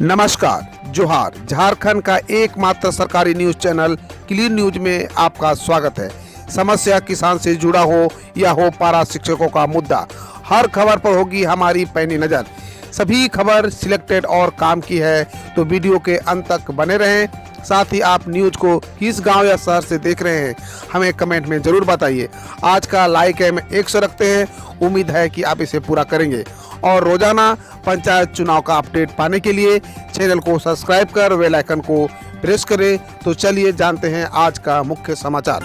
नमस्कार, जोहार। झारखंड का एकमात्र सरकारी न्यूज चैनल क्लीन न्यूज में आपका स्वागत है। समस्या किसान से जुड़ा हो या हो पारा शिक्षकों का मुद्दा, हर खबर पर होगी हमारी पैनी नज़र। सभी खबर सिलेक्टेड और काम की है, तो वीडियो के अंत तक बने रहें। साथ ही आप न्यूज को किस गांव या शहर से देख रहे हैं, हमें कमेंट में ज़रूर बताइए। आज का लाइक है 100 रखते हैं, उम्मीद है कि आप इसे पूरा करेंगे। और रोजाना पंचायत चुनाव का अपडेट पाने के लिए चैनल को सब्सक्राइब कर बेल आइकन को प्रेस करें। तो चलिए जानते हैं आज का मुख्य समाचार।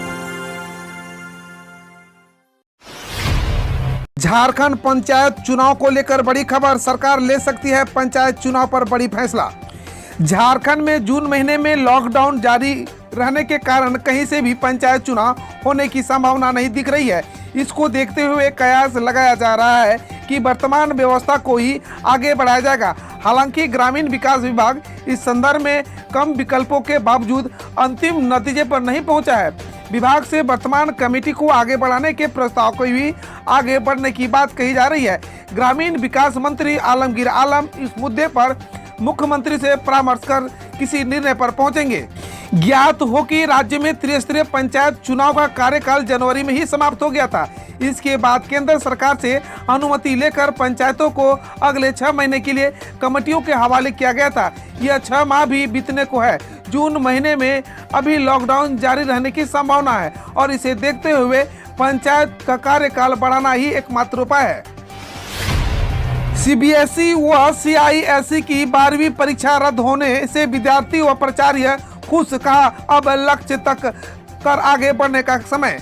झारखंड पंचायत चुनाव को लेकर बड़ी खबर, सरकार ले सकती है पंचायत चुनाव पर बड़ी फैसला। झारखंड में जून महीने में लॉकडाउन जारी रहने के कारण कहीं से भी पंचायत चुनाव होने की संभावना नहीं दिख रही है। इसको देखते हुए कयास लगाया जा रहा है कि वर्तमान व्यवस्था को ही आगे बढ़ाया जाएगा। हालांकि ग्रामीण विकास विभाग इस संदर्भ में कम विकल्पों के बावजूद अंतिम नतीजे पर नहीं पहुंचा है। विभाग से वर्तमान कमेटी को आगे बढ़ाने के प्रस्ताव को भी आगे बढ़ने की बात कही जा रही है। ग्रामीण विकास मंत्री आलमगीर आलम इस मुद्दे पर मुख्यमंत्री से परामर्श कर किसी निर्णय पर पहुंचेंगे। ज्ञात हो कि राज्य में त्रिस्तरीय पंचायत चुनाव का कार्यकाल जनवरी में ही समाप्त हो गया था। इसके बाद केंद्र सरकार से अनुमति लेकर पंचायतों को अगले 6 महीने के लिए कमेटियों के हवाले किया गया था। यह 6 माह भी बीतने को है। जून महीने में अभी लॉकडाउन जारी रहने की संभावना है और इसे देखते हुए पंचायत का कार्यकाल बढ़ाना ही एकमात्र उपाय है। सीबीएसई व सीआईएसई की 12वीं परीक्षा रद्द होने से विद्यार्थी व प्राचार्य खुश, कहा अब लक्ष्य तक कर आगे बढ़ने का समय।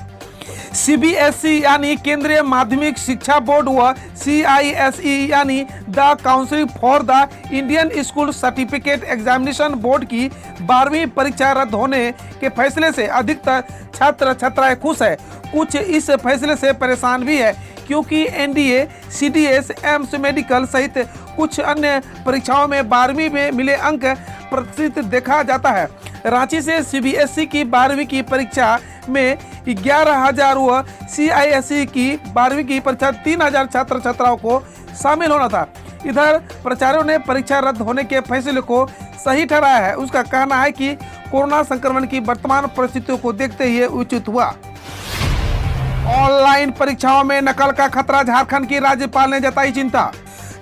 सीबीएसई यानी केंद्रीय माध्यमिक शिक्षा बोर्ड व सीआईएसई यानी the council for the Indian school certificate examination board की 12वीं परीक्षा रद्द होने के फैसले से अधिकतर छात्र छात्राएं खुश है। कुछ इस फैसले से परेशान भी है, क्योंकि एनडीए, सीडीएस, एम्स मेडिकल सहित कुछ अन्य परीक्षाओं में 12वीं में मिले अंक प्रतिशत देखा जाता है। रांची से सीबीएसई की 12वीं की परीक्षा में 11,000 व सीआईएसई की 12वीं की परीक्षा 3,000 छात्र छात्राओं को शामिल होना था। इधर प्राचार्यों ने परीक्षा रद्द होने के फैसले को सही ठहराया है। उसका कहना है कि कोरोना संक्रमण की वर्तमान परिस्थितियों को देखते हुए उचित हुआ। ऑनलाइन परीक्षाओं में नकल का खतरा, झारखंड की राज्यपाल ने जताई चिंता।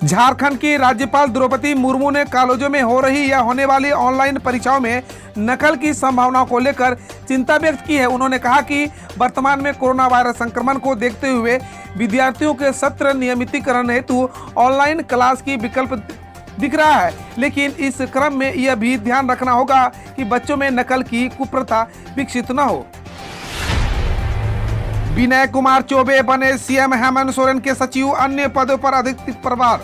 झारखंड की राज्यपाल द्रौपदी मुर्मू ने कॉलेजों में हो रही या होने वाली ऑनलाइन परीक्षाओं में नकल की संभावना को लेकर चिंता व्यक्त की है। उन्होंने कहा कि वर्तमान में कोरोना वायरस संक्रमण को देखते हुए विद्यार्थियों के सत्र नियमितीकरण हेतु ऑनलाइन क्लास की विकल्प दिख रहा है, लेकिन इस क्रम में यह भी ध्यान रखना होगा कि बच्चों में नकल की कुप्रथा विकसित न हो। विनय कुमार चौबे बने सीएम हेमंत सोरेन के सचिव, अन्य पदों पर अधिक प्रभार।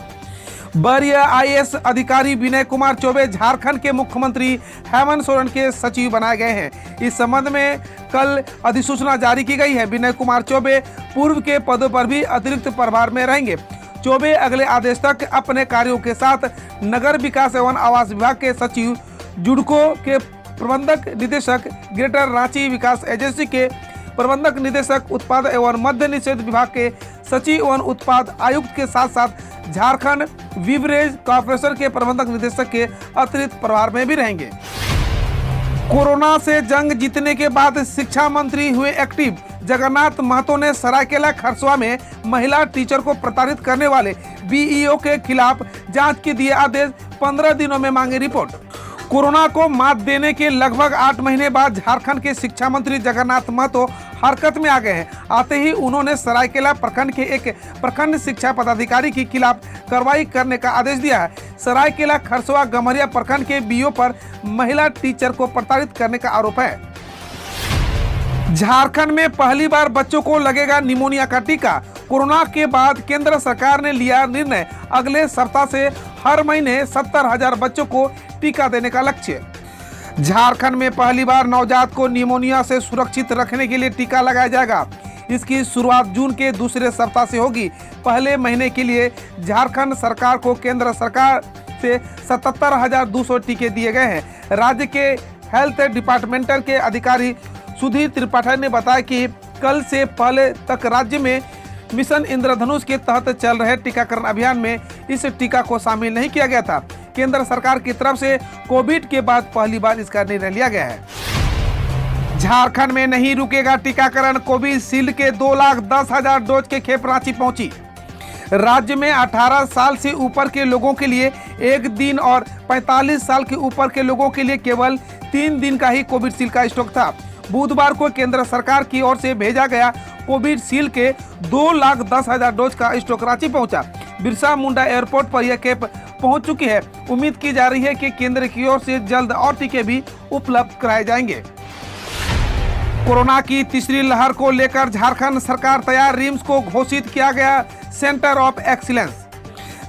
वरीय आईएएस अधिकारी विनय कुमार चौबे झारखंड के मुख्यमंत्री हेमंत सोरेन के सचिव बनाए गए हैं। इस संबंध में कल अधिसूचना जारी की गई है। विनय कुमार चौबे पूर्व के पदों पर भी अतिरिक्त प्रभार में रहेंगे। चौबे अगले आदेश तक अपने कार्यों के साथ नगर विकास एवं आवास विभाग के सचिव, जुडको के प्रबंधक निदेशक, ग्रेटर रांची विकास एजेंसी के प्रबंधक निदेशक, उत्पाद एवं मद्य निषेध विभाग के सचिव एवं उत्पाद आयुक्त के साथ साथ झारखंड बीवरेज कॉर्पोरेशन के प्रबंधक निदेशक के अतिरिक्त प्रभार में भी रहेंगे। कोरोना से जंग जीतने के बाद शिक्षा मंत्री हुए एक्टिव। जगन्नाथ महतो ने सरायकेला खरसुआ में महिला टीचर को प्रताड़ित करने वाले बीईओ के खिलाफ जांच के दिए आदेश, 15 दिनों में मांगे रिपोर्ट। कोरोना को मात देने के लगभग 8 महीने बाद झारखंड के शिक्षा मंत्री जगन्नाथ महतो हरकत में आ गए हैं। आते ही उन्होंने सरायकेला प्रखंड के एक प्रखंड शिक्षा पदाधिकारी के खिलाफ कार्रवाई करने का आदेश दिया है। सरायकेला खरसुआ गम्हरिया प्रखंड के बीईओ पर महिला टीचर को प्रताड़ित करने का आरोप है। झारखंड में पहली बार बच्चों को लगेगा निमोनिया का टीका। कोरोना के बाद केंद्र सरकार ने लिया निर्णय, अगले सप्ताह से हर महीने 70,000 बच्चों को टीका देने का लक्ष्य। झारखंड में पहली बार नवजात को निमोनिया से सुरक्षित रखने के लिए टीका लगाया जाएगा। इसकी शुरुआत जून के दूसरे सप्ताह से होगी। पहले महीने के लिए झारखंड सरकार को केंद्र सरकार से 77,200 टीके दिए गए हैं। राज्य के हेल्थ डिपार्टमेंट के अधिकारी सुधीर त्रिपाठी ने बताया कि कल से पहले तक राज्य में मिशन इंद्रधनुष के तहत चल रहे टीकाकरण अभियान में इस टीका को शामिल नहीं किया गया था। केंद्र सरकार की तरफ से कोविड के बाद पहली बार इसका निर्णय लिया गया है। झारखंड में नहीं रुकेगा टीकाकरण, कोविशील्ड के 2,10,000 डोज के खेप रांची पहुंची। राज्य में 18 साल से ऊपर के लोगों के लिए 1 दिन और 45 साल के ऊपर के लोगों के लिए केवल 3 दिन का ही कोविशील्ड का स्टॉक था। बुधवार को केंद्र सरकार की ओर से भेजा गया कोविशील्ड के 2,10,000 डोज का स्टॉक रांची पहुंचा। बिरसा मुंडा एयरपोर्ट पर यह खेप पहुंच चुकी है। उम्मीद की जा रही है कि केंद्र की ओर से जल्द और टीके भी उपलब्ध कराए जाएंगे। कोरोना की तीसरी लहर को लेकर झारखंड सरकार तैयार, रिम्स को घोषित किया गया सेंटर ऑफ एक्सीलेंस।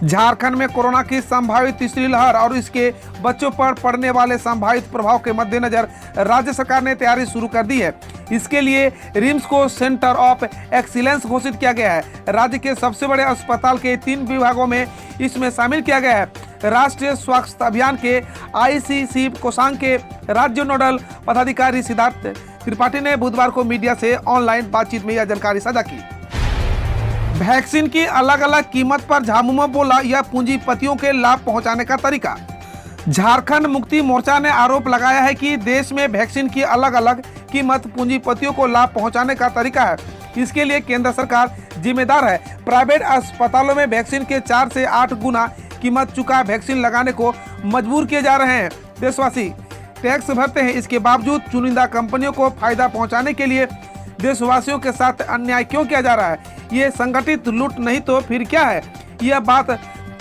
झारखंड में कोरोना की संभावित तीसरी लहर और इसके बच्चों पर पड़ने वाले संभावित प्रभाव के मद्देनजर राज्य सरकार ने तैयारी शुरू कर दी है। इसके लिए रिम्स को सेंटर ऑफ एक्सीलेंस घोषित किया गया है। राज्य के सबसे बड़े अस्पताल के 3 विभागों में इसमें शामिल किया गया है। राष्ट्रीय स्वास्थ्य अभियान के ICC कोषांग के राज्य नोडल पदाधिकारी सिद्धार्थ त्रिपाठी ने बुधवार को मीडिया से ऑनलाइन बातचीत में यह जानकारी साझा की। वैक्सीन की अलग अलग कीमत पर झामुमो बोला, यह पूंजीपतियों के लाभ पहुंचाने का तरीका। झारखंड मुक्ति मोर्चा ने आरोप लगाया है कि देश में वैक्सीन की अलग अलग कीमत पूंजीपतियों को लाभ पहुंचाने का तरीका है। इसके लिए केंद्र सरकार जिम्मेदार है। प्राइवेट अस्पतालों में वैक्सीन के 4 से 8 गुना कीमत चुका वैक्सीन लगाने को मजबूर किए जा रहे हैं। देशवासी टैक्स भरते हैं, इसके बावजूद चुनिंदा कंपनियों को फायदा पहुंचाने के लिए देशवासियों के साथ अन्याय क्यों किया जा रहा है? ये संगठित लूट नहीं तो फिर क्या है? यह बात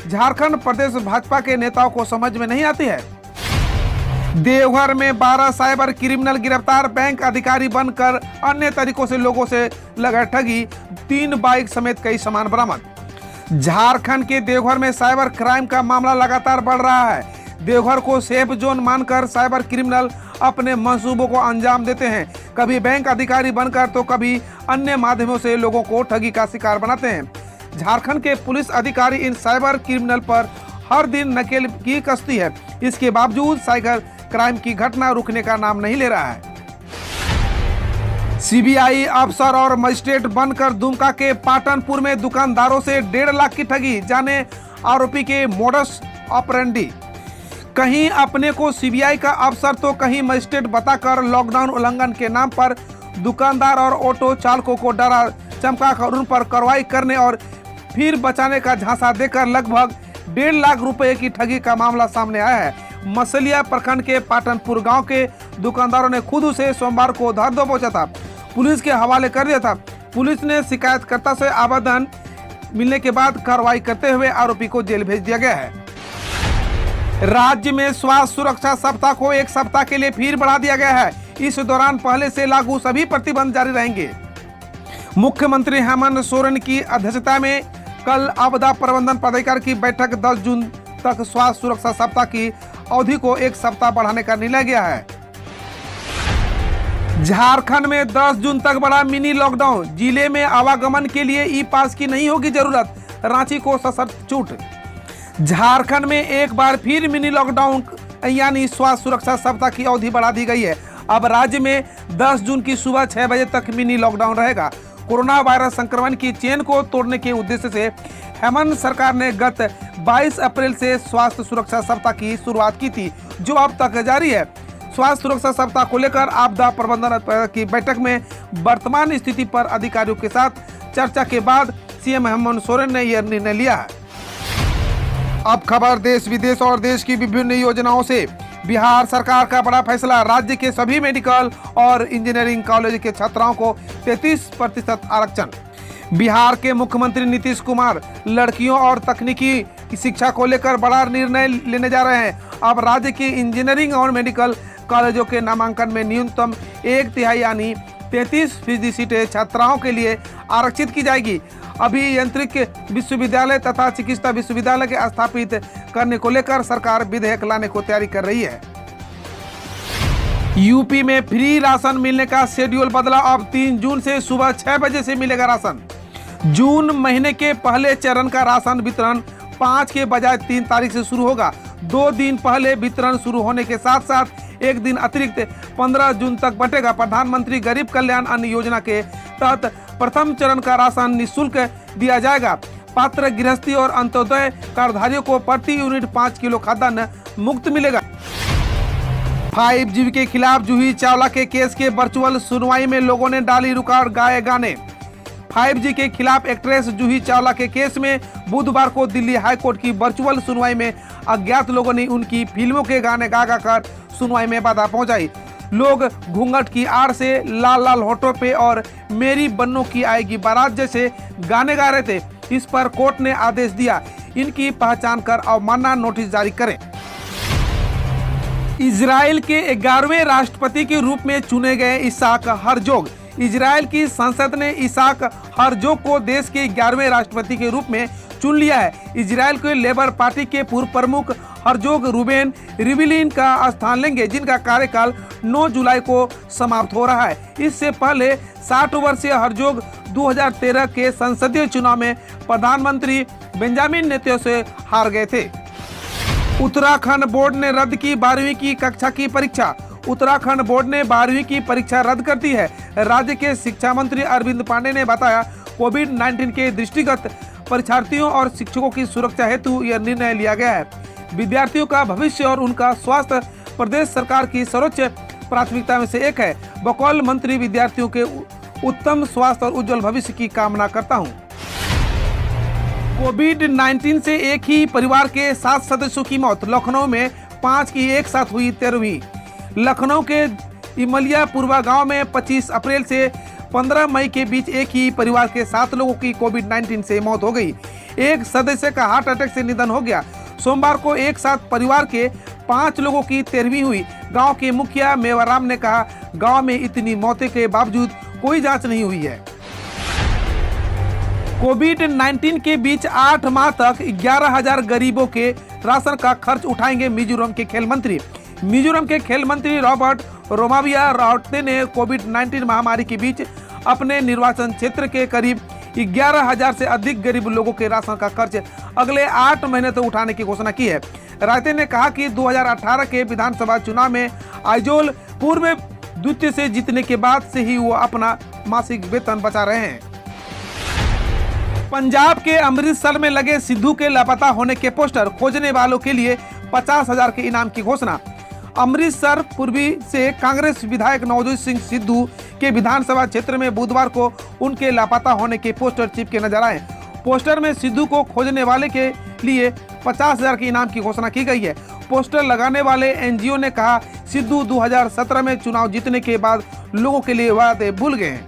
झारखंड प्रदेश भाजपा के नेताओं को समझ में नहीं आती है। देवघर में 12 साइबर क्रिमिनल गिरफ्तार, बैंक अधिकारी बनकर अन्य तरीकों से लोगों से लगा ठगी, 3 बाइक समेत कई सामान बरामद। झारखंड के देवघर में साइबर क्राइम का मामला लगातार बढ़ रहा है। देवघर को सेफ जोन मानकर साइबर क्रिमिनल अपने मंसूबों को अंजाम देते हैं। कभी बैंक अधिकारी बनकर तो कभी अन्य माध्यमों से लोगों को ठगी का शिकार बनाते हैं। झारखंड के पुलिस अधिकारी इन साइबर क्रिमिनल पर हर दिन नकेल की कसती है। इसके बावजूद साइबर क्राइम की घटना रुकने का नाम नहीं ले रहा है। CBI अफसर और मजिस्ट्रेट बनकर दुमका के पाटनपुर में दुकानदारों से 1.5 लाख की ठगी, जाने आरोपी के मोडस ऑपरेंडी। कहीं अपने को CBI का अफसर तो कहीं मजिस्ट्रेट बताकर लॉकडाउन उल्लंघन के नाम पर दुकानदार और ऑटो चालकों को डरा चमकाकर उन पर कार्रवाई करने और फिर बचाने का झांसा देकर लगभग 1.5 लाख रुपए की ठगी का मामला सामने आया है। मसलिया प्रखंड के पाटनपुर गांव के दुकानदारों ने खुद उसे सोमवार को धर दो पहुंचा था, पुलिस के हवाले कर दिया था। पुलिस ने शिकायतकर्ता से आवेदन मिलने के बाद कार्रवाई करते हुए आरोपी को जेल भेज दिया गया है। राज्य में स्वास्थ्य सुरक्षा सप्ताह को 1 सप्ताह के लिए फिर बढ़ा दिया गया है। इस दौरान पहले से लागू सभी प्रतिबंध जारी रहेंगे। मुख्यमंत्री हेमंत सोरेन की अध्यक्षता में कल आपदा प्रबंधन प्राधिकार की बैठक 10 जून तक स्वास्थ्य सुरक्षा सप्ताह की अवधि को 1 सप्ताह बढ़ाने का निर्णय लिया है। झारखंड में 10 जून तक बढ़ा मिनी लॉकडाउन, जिले में आवागमन के लिए ई-पास की नहीं होगी जरूरत, रांची को सशर्त छूट। झारखंड में एक बार फिर मिनी लॉकडाउन यानी स्वास्थ्य सुरक्षा सप्ताह की अवधि बढ़ा दी गई है। अब राज्य में 10 जून की सुबह 6 बजे तक मिनी लॉकडाउन रहेगा। कोरोना वायरस संक्रमण की चेन को तोड़ने के उद्देश्य से हेमंत सरकार ने गत 22 अप्रैल से स्वास्थ्य सुरक्षा सप्ताह की शुरुआत की थी, जो अब तक जारी है। स्वास्थ्य सुरक्षा सप्ताह को लेकर आपदा प्रबंधन की बैठक में वर्तमान स्थिति पर अधिकारियों के साथ चर्चा के बाद CM हेमंत सोरेन ने यह निर्णय लिया है। अब खबर देश विदेश और देश की विभिन्न योजनाओं से। बिहार सरकार का बड़ा फैसला, राज्य के सभी मेडिकल और इंजीनियरिंग कॉलेज के छात्राओं को 33% आरक्षण। बिहार के मुख्यमंत्री नीतीश कुमार लड़कियों और तकनीकी शिक्षा को लेकर बड़ा निर्णय लेने जा रहे हैं। अब राज्य की इंजीनियरिंग और मेडिकल कॉलेजों के नामांकन में न्यूनतम 1/3 यानी 33% सीटें छात्राओं के लिए आरक्षित की जाएगी। अभियांत्रिक विश्वविद्यालय तथा चिकित्सा विश्वविद्यालय के स्थापित करने को लेकर सरकार विधेयक लाने को तैयारी कर रही है। यूपी में फ्री राशन मिलने का शेड्यूल बदला, अब 3 जून से सुबह 6 बजे से मिलेगा राशन। जून महीने के पहले चरण का राशन वितरण 5 के बजाय 3 तारीख से शुरू होगा। 2 दिन पहले वितरण शुरू होने के साथ साथ 1 दिन अतिरिक्त 15 जून तक बटेगा। प्रधानमंत्री गरीब कल्याण अन्न योजना के तहत प्रथम चरण का राशन निःशुल्क दिया जाएगा। पात्र गृहस्थी और अंत्योदय कार्डधारियों को प्रति यूनिट 5 किलो खाद्यान्न मुफ्त मिलेगा। 5G के खिलाफ जूही चावला के केस के वर्चुअल सुनवाई में लोगों ने डाली रुकावट, गाए गाने। 5G के खिलाफ एक्ट्रेस जूही चावला के केस में बुधवार को दिल्ली हाईकोर्ट की वर्चुअल सुनवाई में अज्ञात लोगों ने उनकी फिल्मों के गाने गा कर सुनवाई में बाधा पहुंचाई। लोग घूंघट की आड़ से लाल लाल होठों पे और मेरी बन्नों की आएगी बारात जैसे गाने गा रहे थे। इस पर कोर्ट ने आदेश दिया इनकी पहचान कर अवमानना नोटिस जारी करें। इजराइल के 11वें राष्ट्रपति के रूप में चुने गए इसाक हरजोग। इजराइल की संसद ने इसाक हरजोग को देश के 11वें राष्ट्रपति के रूप में चुन लिया है। इजराइल के लेबर पार्टी के पूर्व प्रमुख हरजोग रूबेन रिविलिन का स्थान लेंगे, जिनका कार्यकाल 9 जुलाई को समाप्त हो रहा है। इससे पहले 60 वर्षीय हरजोग 2013 के संसदीय चुनाव में प्रधानमंत्री बेंजामिन नेतन्याहू से हार गए थे। उत्तराखंड बोर्ड ने रद्द की 12वीं की कक्षा की परीक्षा। उत्तराखंड बोर्ड ने 12वीं की परीक्षा रद्द कर दी है। राज्य के शिक्षा मंत्री अरविंद पांडे ने बताया, कोविड-19 के दृष्टिगत परीक्षार्थियों और शिक्षकों की सुरक्षा हेतु यह निर्णय लिया गया है। विद्यार्थियों का भविष्य और उनका स्वास्थ्य प्रदेश सरकार की सर्वोच्च प्राथमिकता में से एक है। बकौल मंत्री विद्यार्थियों के उत्तम स्वास्थ्य और उज्जवल भविष्य की कामना करता हूँ। कोविड-19 से एक ही परिवार के 7 सदस्यों की मौत। लखनऊ में 5 की एक साथ हुई 13वीं। लखनऊ के इमलियापुरवा गांव में 25 अप्रैल से 15 मई के बीच एक ही परिवार के 7 लोगों की कोविड-19 से मौत हो गई। एक सदस्य का हार्ट अटैक से निधन हो गया। सोमवार को एक साथ परिवार के 5 लोगों की 13वीं हुई। गांव के मुखिया मेवाराम ने कहा, गांव में इतनी मौतें के बावजूद कोई जांच नहीं हुई है। कोविड-19 के बीच 8 माह तक 11,000 गरीबों के राशन का खर्च उठाएंगे मिजोरम के खेल मंत्री। मिजोरम के खेल मंत्री रॉबर्ट रोमाविया राउटे ने कोविड-19 महामारी के बीच अपने निर्वाचन क्षेत्र के करीब 11,000 से अधिक गरीब लोगों के राशन का खर्च अगले 8 महीने तक उठाने की घोषणा की है। राउटे ने कहा कि 2018 के विधानसभा चुनाव में आइजोल पूर्व में द्वितीय से जीतने के बाद से ही वो अपना मासिक वेतन बचा रहे हैं। पंजाब के अमृतसर में लगे सिद्धू के लापता होने के पोस्टर, खोजने वालों के लिए 50,000 के इनाम की घोषणा। अमृतसर पूर्वी से कांग्रेस विधायक नवजोत सिंह सिद्धू के विधानसभा क्षेत्र में बुधवार को उनके लापता होने के पोस्टर चिपके नजर आए। पोस्टर में सिद्धू को खोजने वाले के लिए 50,000 के इनाम की घोषणा की गई है। पोस्टर लगाने वाले एनजीओ ने कहा, सिद्धू 2017 में चुनाव जीतने के बाद लोगों के लिए वादे भूल गए हैं।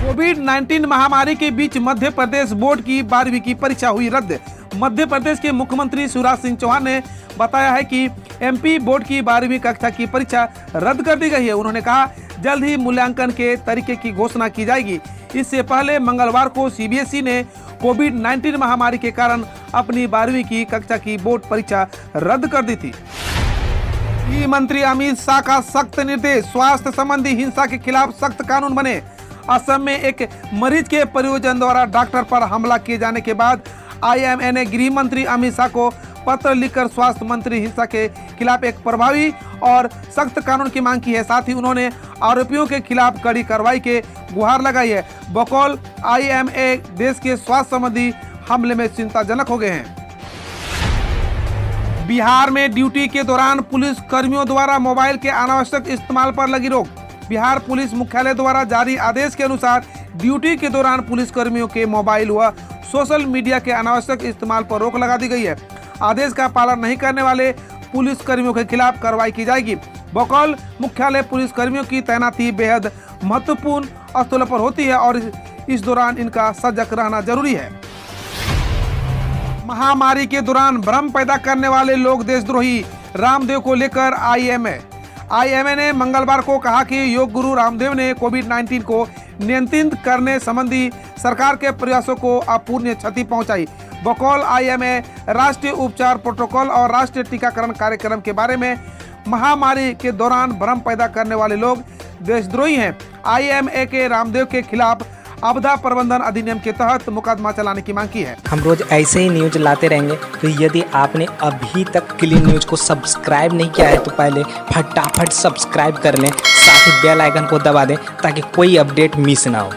कोविड-19 महामारी के बीच मध्य प्रदेश बोर्ड की 12वीं की परीक्षा हुई रद्द। मध्य प्रदेश के मुख्यमंत्री शिवराज सिंह चौहान ने बताया है कि एमपी बोर्ड की 12वीं कक्षा की परीक्षा रद्द कर दी गई है। उन्होंने कहा, जल्द ही मूल्यांकन के तरीके की घोषणा की जाएगी। इससे पहले मंगलवार को सीबीएसई ने कोविड-19 महामारी के कारण अपनी 12वीं की कक्षा की बोर्ड परीक्षा रद्द कर दी थी। गृह मंत्री अमित शाह का सख्त निर्देश, स्वास्थ्य संबंधी हिंसा के खिलाफ सख्त कानून बने। असम में एक मरीज के परिजन द्वारा डॉक्टर पर हमला किए जाने के बाद आईएमए ने गृह मंत्री अमित शाह को पत्र लिखकर स्वास्थ्य मंत्री हिंसा के खिलाफ एक प्रभावी और सख्त कानून की मांग की है। साथ ही उन्होंने आरोपियों के खिलाफ कड़ी कार्रवाई के गुहार लगाई है। बकौल आईएमए देश के स्वास्थ्य संबंधी हमले में चिंताजनक हो गए हैं। बिहार में ड्यूटी के दौरान पुलिस कर्मियों द्वारा मोबाइल के अनावश्यक इस्तेमाल पर लगी रोक। बिहार पुलिस मुख्यालय द्वारा जारी आदेश के अनुसार ड्यूटी के दौरान पुलिस कर्मियों के मोबाइल व सोशल मीडिया के अनावश्यक इस्तेमाल पर रोक लगा दी गई है। आदेश का पालन नहीं करने वाले पुलिस कर्मियों के खिलाफ कार्रवाई की जाएगी। बकौल मुख्यालय पुलिस कर्मियों की तैनाती बेहद महत्वपूर्ण स्थलों पर होती है और इस दौरान इनका सजग रहना जरूरी है। महामारी के दौरान भ्रम पैदा करने वाले लोग देशद्रोही, रामदेव को लेकर आईएमए ने मंगलवार को कहा कि योग गुरु रामदेव ने कोविड-19 को नियंत्रित करने संबंधी सरकार के प्रयासों को अपूरणीय क्षति पहुंचाई। बकौल आईएमए राष्ट्रीय उपचार प्रोटोकॉल और राष्ट्रीय टीकाकरण कार्यक्रम के बारे में महामारी के दौरान भ्रम पैदा करने वाले लोग देशद्रोही हैं। आईएमए के रामदेव के खिलाफ आपदा प्रबंधन अधिनियम के तहत मुकदमा चलाने की मांग की है। हम रोज ऐसे ही न्यूज लाते रहेंगे, तो यदि आपने अभी तक क्लीन न्यूज को सब्सक्राइब नहीं किया है तो पहले फटाफट सब्सक्राइब कर लें, साथ ही बेल आइकन को दबा दें ताकि कोई अपडेट मिस ना हो।